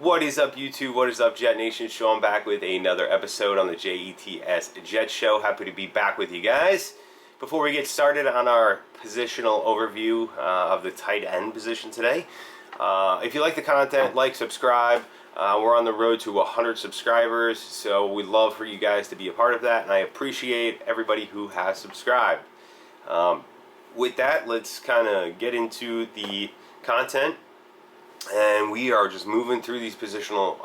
What is up, YouTube? What is up, Jet Nation? Sean back with another episode on the JETS Jet Show. Happy to be back with you guys. Before we get started on our positional overview of the tight end position today, if you like the content, like, subscribe. We're on the road to 100 subscribers, so we'd love for you guys to be a part of that, and I appreciate everybody who has subscribed. With that, let's kind of get into the content. And we are just moving through these positional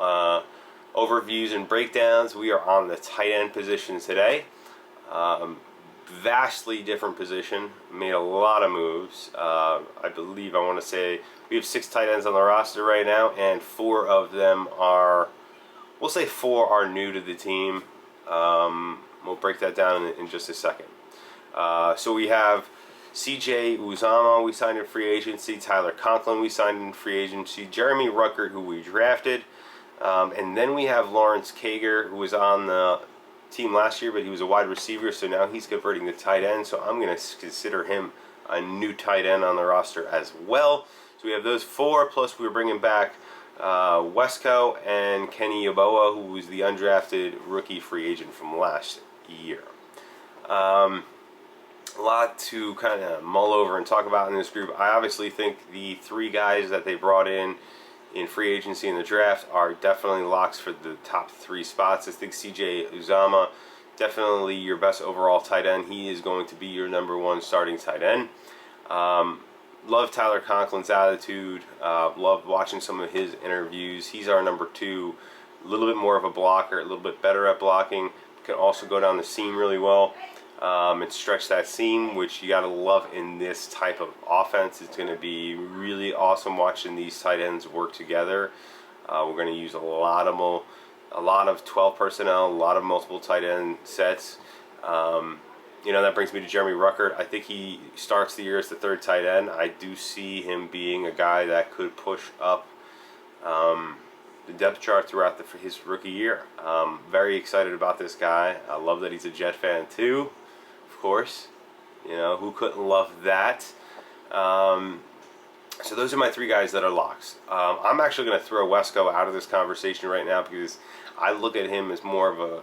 overviews and breakdowns. We are on the tight end position today. Vastly different position. Made a lot of moves. I believe, I want to say, we have 6 tight ends on the roster right now, and 4 of them are, we'll say 4 are new to the team. We'll break that down in just a second. So we have CJ Uzomah, we signed in free agency. Tyler Conklin, we signed in free agency. Jeremy Ruckert, who we drafted. And then we have Lawrence Cager, who was on the team last year, but he was a wide receiver, so now he's converting to tight end. So I'm going to consider him a new tight end on the roster as well. So we have those 4, plus we're bringing back Wesco and Kenny Yeboah, who was the undrafted rookie free agent from last year. A lot to kind of mull over and talk about in this group. I obviously think the 3 guys that they brought in free agency and the draft are definitely locks for the top 3 spots. I think CJ Uzomah, definitely your best overall tight end. He is going to be your #1 starting tight end. Love Tyler Conklin's attitude. Love watching some of his interviews. He's our #2. A little bit more of a blocker, a little bit better at blocking. Can also go down the seam really well. And stretch that seam, which you gotta love in this type of offense. It's gonna be really awesome watching these tight ends work together. We're gonna use a lot of 12 personnel, a lot of multiple tight end sets. You know, that brings me to Jeremy Ruckert. I think he starts the year as the 3rd tight end. I do see him being a guy that could push up the depth chart throughout his rookie year. Very excited about this guy. I love that he's a Jet fan too. Of course, you know, who couldn't love that? So those are my 3 guys that are locks. I'm actually going to throw Wesco out of this conversation right now because I look at him as more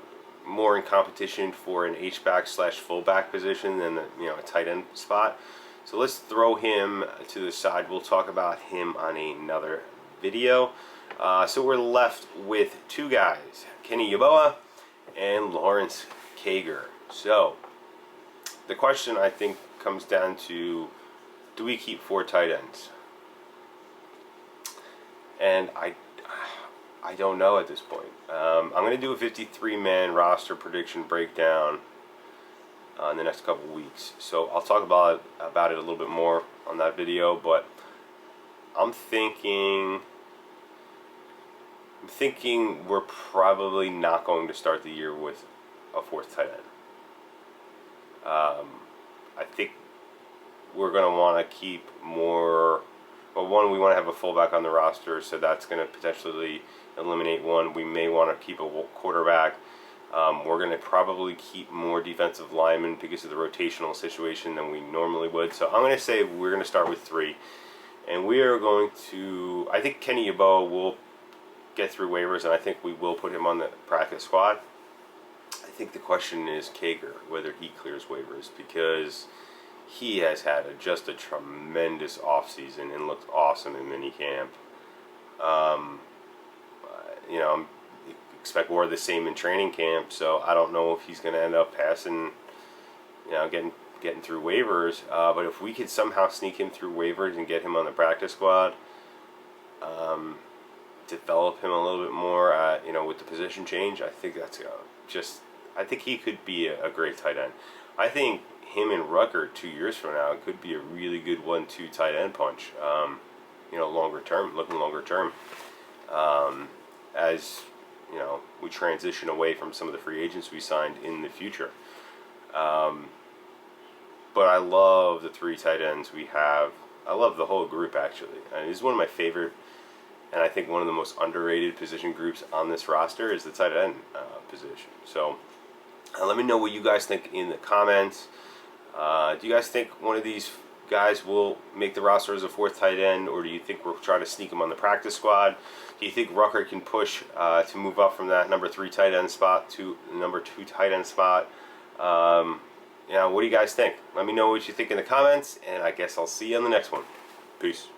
in competition for an H-back/fullback position than a tight end spot. So let's throw him to the side. We'll talk about him on another video. So we're left with 2 guys, Kenny Yeboah and Lawrence Cager. So the question, I think, comes down to, do we keep 4 tight ends? And I don't know at this point. I'm going to do a 53-man roster prediction breakdown in the next couple weeks. So I'll talk about it a little bit more on that video, but I'm thinking we're probably not going to start the year with a 4th tight end. I think we're going to want to keep more. Well, one, we want to have a fullback on the roster, so that's going to potentially eliminate one. We may want to keep a quarterback. We're going to probably keep more defensive linemen because of the rotational situation than we normally would. So I'm going to say we're going to start with 3. And we are going to, I think Kenny Yeboah will get through waivers, and I think we will put him on the practice squad. I think the question is Cager, whether he clears waivers, because he has had just a tremendous offseason and looked awesome in minicamp. You know, expect more of the same in training camp, so I don't know if he's going to end up passing, you know, getting through waivers. But if we could somehow sneak him through waivers and get him on the practice squad, develop him a little bit more, you know, with the position change, I think that's I think he could be a great tight end. I think him and Ruckert 2 years from now could be a really good 1-2 tight end punch. You know, looking longer term, as you know, we transition away from some of the free agents we signed in the future. But I love the 3 tight ends we have. I love the whole group, actually. And it's one of my favorite, and I think one of the most underrated position groups on this roster is the tight end position. So let me know what you guys think in the comments. Do you guys think one of these guys will make the roster as a fourth tight end, or do you think we'll try to sneak him on the practice squad? Do you think Rucker can push to move up from that number 3 tight end spot to the number 2 tight end spot? What do you guys think? Let me know what you think in the comments, and I guess I'll see you on the next one. Peace.